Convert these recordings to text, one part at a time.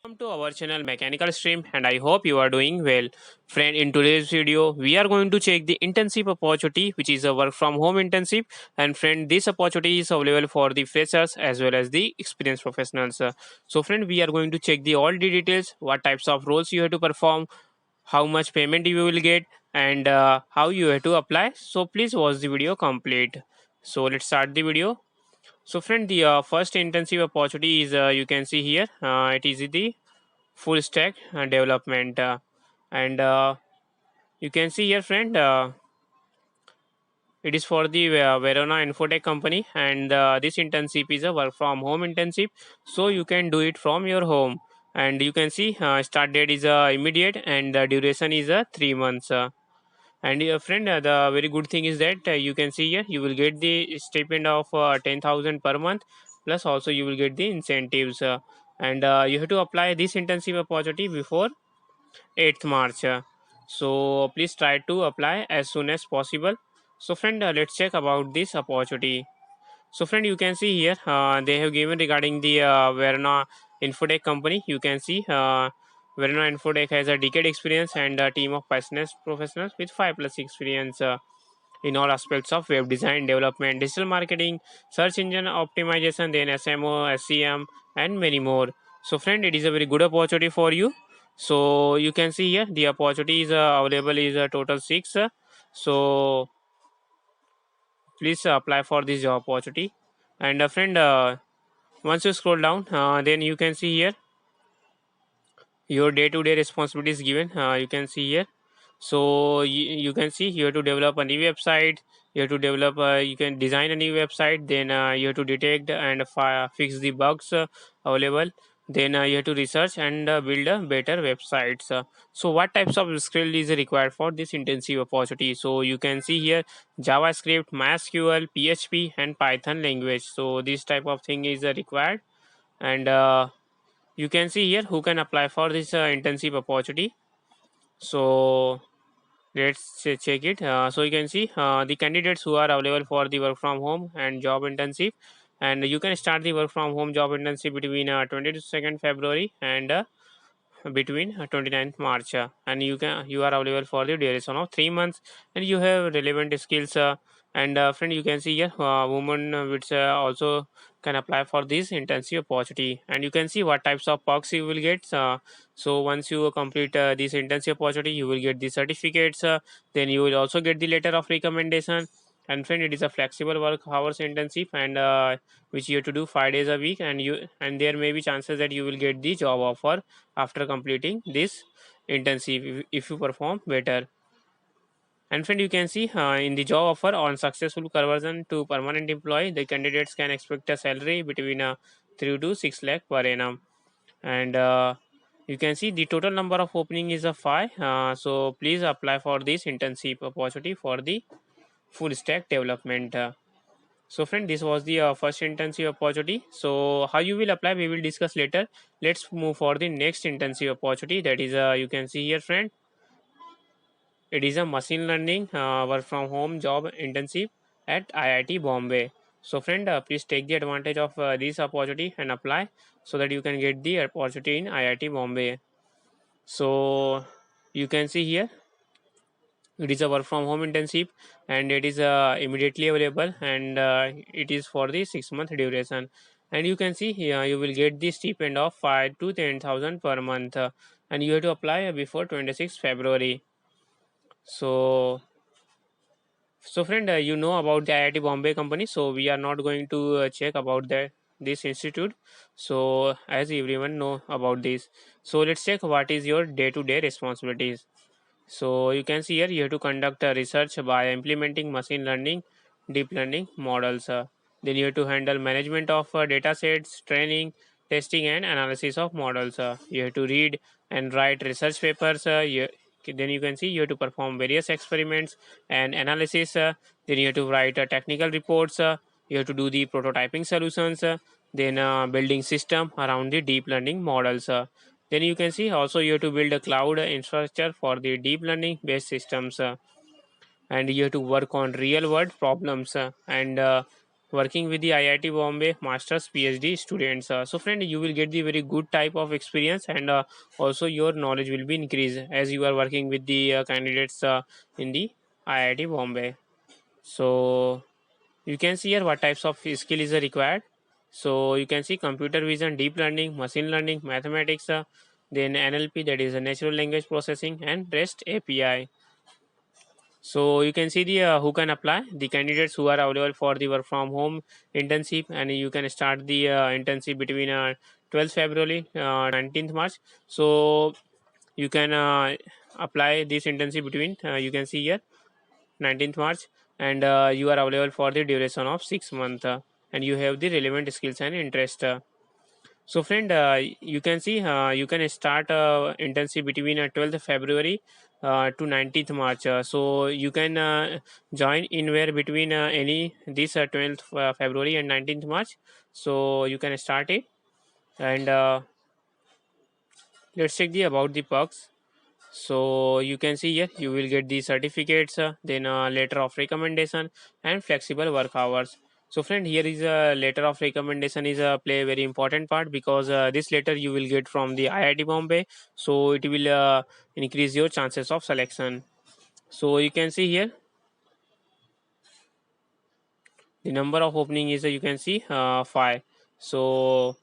Welcome to our channel Mechanical Stream and I hope you are doing well. Friend, in today's video, we are going to check the internship opportunity which is a work from home internship, and friend, this opportunity is available for the freshers as well as the experienced professionals. So friend, we are going to check the all the details, what types of roles you have to perform, how much payment you will get, and how you have to apply. So please watch the video complete. So let's start the video. So friend, the first internship opportunity is you can see here. It is the full stack development, and you can see here, friend. It is for the Verona Infotech company, and this internship is a work from home internship, so you can do it from your home. And you can see start date is immediate, and the duration is 3 months. And friend, the very good thing is that you can see here you will get the stipend of 10,000 per month, plus also you will get the incentives. And you have to apply this internship opportunity before 8th March. So please try to apply as soon as possible. So friend, let's check about this opportunity. So friend, you can see here they have given regarding the Verna Infotech company. You can see Verna Infotech has a decade experience and a team of passionate professionals with 5+ experience in all aspects of web design, development, digital marketing, search engine optimization, then SMO, SEM, and many more. So friend, it is a very good opportunity for you. So you can see here the opportunity is available is a total 6. So please apply for this job opportunity. And friend, once you scroll down, then you can see here your day-to-day responsibilities given. You can see here. So you can see you have to develop a new website. You have to develop you can design a new website, then you have to detect and fix the bugs available, then you have to research and build a better websites. So what types of skill is required for this intensive opportunity? So you can see here JavaScript, MySQL, PHP, and Python language. So this type of thing is required. And you can see here who can apply for this intensive opportunity. So let's check it. So you can see the candidates who are available for the work from home and job internship, and you can start the work from home job internship between 22nd February and between 29th March, and you are available for the duration of 3 months, and you have relevant skills. And friend, you can see here women which also can apply for this internship opportunity, and you can see what types of perks you will get. So once you complete this internship opportunity, you will get the certificates. Then you will also get the letter of recommendation. And friend, it is a flexible work hours internship, and which you have to do 5 days a week, and there may be chances that you will get the job offer after completing this internship if you perform better. And friend, you can see in the job offer, on successful conversion to permanent employee, the candidates can expect a salary between 3 to 6 lakh per annum. And you can see the total number of opening is a 5. So please apply for this internship opportunity for the full stack development. So friend, this was the first internship opportunity. So how you will apply, we will discuss later. Let's move for the next internship opportunity. That is you can see here, friend. It is a machine learning work from home job internship at IIT Bombay. So friend, please take the advantage of this opportunity and apply so that you can get the opportunity in IIT Bombay. So you can see here it is a work from home internship, and it is immediately available, and it is for the 6 month duration. And you can see here you will get the stipend of 5 to 10,000 per month, and you have to apply before 26 February. So friend, you know about the IIT Bombay company, so we are not going to check about that this institute. So as everyone know about this, so let's check what is your day-to-day responsibilities. So you can see here you have to conduct a research by implementing machine learning, deep learning models. Then you have to handle management of data sets, training, testing, and analysis of models. You have to read and write research papers. Then you can see you have to perform various experiments and analysis. Then you have to write technical reports. You have to do the prototyping solutions. Then building system around the deep learning models. Then you can see also you have to build a cloud infrastructure for the deep learning based systems, and you have to work on real world problems, and working with the IIT Bombay Masters PhD students. So friend, you will get the very good type of experience, and also your knowledge will be increased as you are working with the candidates in the IIT Bombay. So you can see here what types of skill is required. So you can see computer vision, deep learning, machine learning, mathematics, then NLP, that is a natural language processing, and REST API. So you can see the who can apply, the candidates who are available for the work from home internship, and you can start the internship between 12th February 19th March. So you can apply this internship between you can see here 19th March, and you are available for the duration of 6 months, and you have the relevant skills and interest. So friend, you can see you can start internship between 12th February to 19th March. So you can join anywhere between any this 12th February and 19th March. So you can start it, and let's check the about the perks. So you can see here you will get the certificates, then a letter of recommendation and flexible work hours. So friend, here is a letter of recommendation is a play a very important part, because this letter you will get from the IIT Bombay, so it will increase your chances of selection. So you can see here the number of opening is you can see 5. So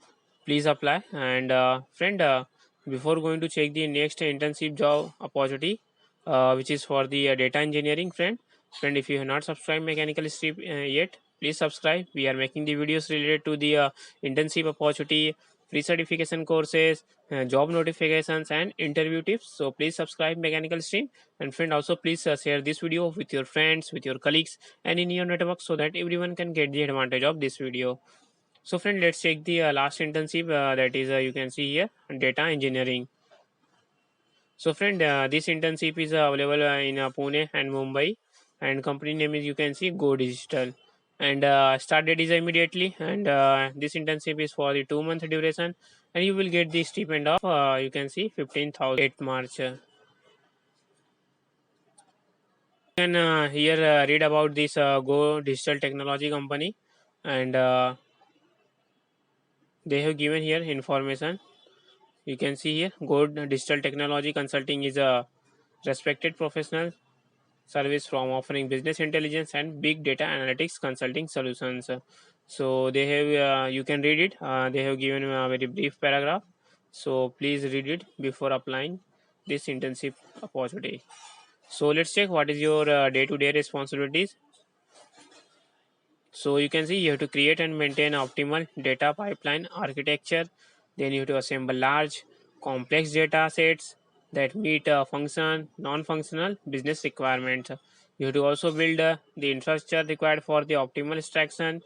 please apply, and friend, before going to check the next internship job opportunity, which is for the data engineering, friend, if you have not subscribed mechanical strip yet, please subscribe. We are making the videos related to the internship opportunity, free certification courses, job notifications, and interview tips. So please subscribe mechanical stream, and friend, also please share this video with your friends, with your colleagues, and in your network, so that everyone can get the advantage of this video. So friend, let's check the last internship, that is you can see here, data engineering. So friend, this internship is available in Pune and Mumbai, and company name is you can see Go Digital, and start date is immediately, and this internship is for the 2 month duration, and you will get the stipend of you can see 15,000 8 March. You can here read about this Go Digital Technology company, and they have given here information. You can see here Go Digital Technology Consulting is a respected professional service from offering business intelligence and big data analytics consulting solutions. So they have you can read it. They have given a very brief paragraph. So please read it before applying this internship opportunity. So let's check what is your day-to-day responsibilities. So you can see you have to create and maintain optimal data pipeline architecture. Then you have to assemble large, complex data sets that meet function, non-functional business requirements. You have to also build the infrastructure required for the optimal extraction,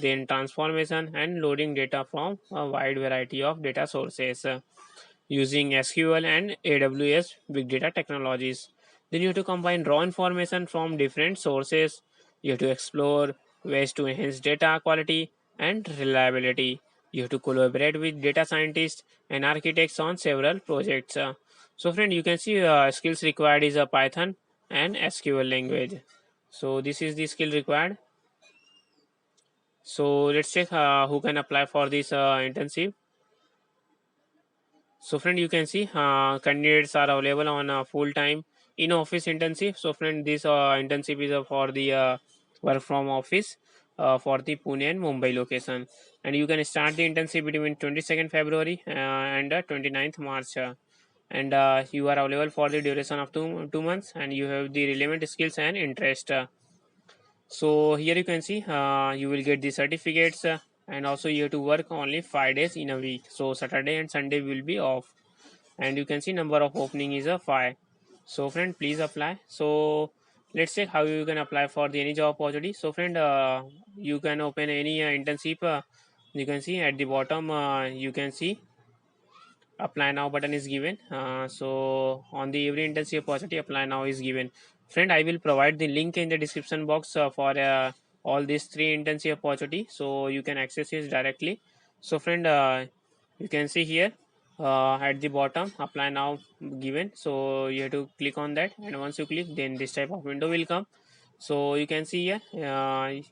then transformation and loading data from a wide variety of data sources using SQL and AWS big data technologies. Then you have to combine raw information from different sources. You have to explore ways to enhance data quality and reliability. You have to collaborate with data scientists and architects on several projects. So, friend, you can see skills required is a Python and SQL language. So, this is the skill required. So, let's check who can apply for this internship. So friend, you can see candidates are available on a full-time in-office internship. So friend, this internship is for the work from office for the Pune and Mumbai location. And you can start the internship between 22nd February and 29th March. And you are available for the duration of two months, and you have the relevant skills and interest. So here you can see you will get the certificates, and also you have to work only 5 days in a week. So Saturday and Sunday will be off, and you can see number of opening is a 5. So friend, please apply. So let's check how you can apply for the any job opportunity. So friend, you can open any internship. You can see at the bottom you can see apply now button is given. So on the every internship opportunity, apply now is given. Friend, I will provide the link in the description box for all these three internship opportunity, so you can access it directly. So friend, you can see here at the bottom apply now given, so you have to click on that, and once you click, then this type of window will come. So you can see here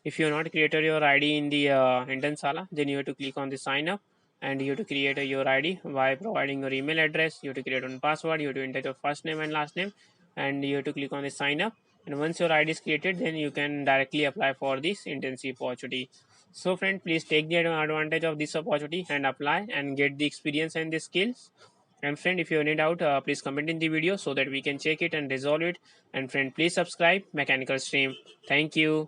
If you have not created your ID in the intern sala, then you have to click on the sign up, and you have to create your ID by providing your email address. You have to create one password. You have to enter your first name and last name, and you have to click on the sign up. And once your ID is created, then you can directly apply for this internship opportunity. So friend, please take the advantage of this opportunity and apply and get the experience and the skills. And friend, if you have any doubt, please comment in the video so that we can check it and resolve it. And friend, please subscribe Mechanical Stream. Thank you.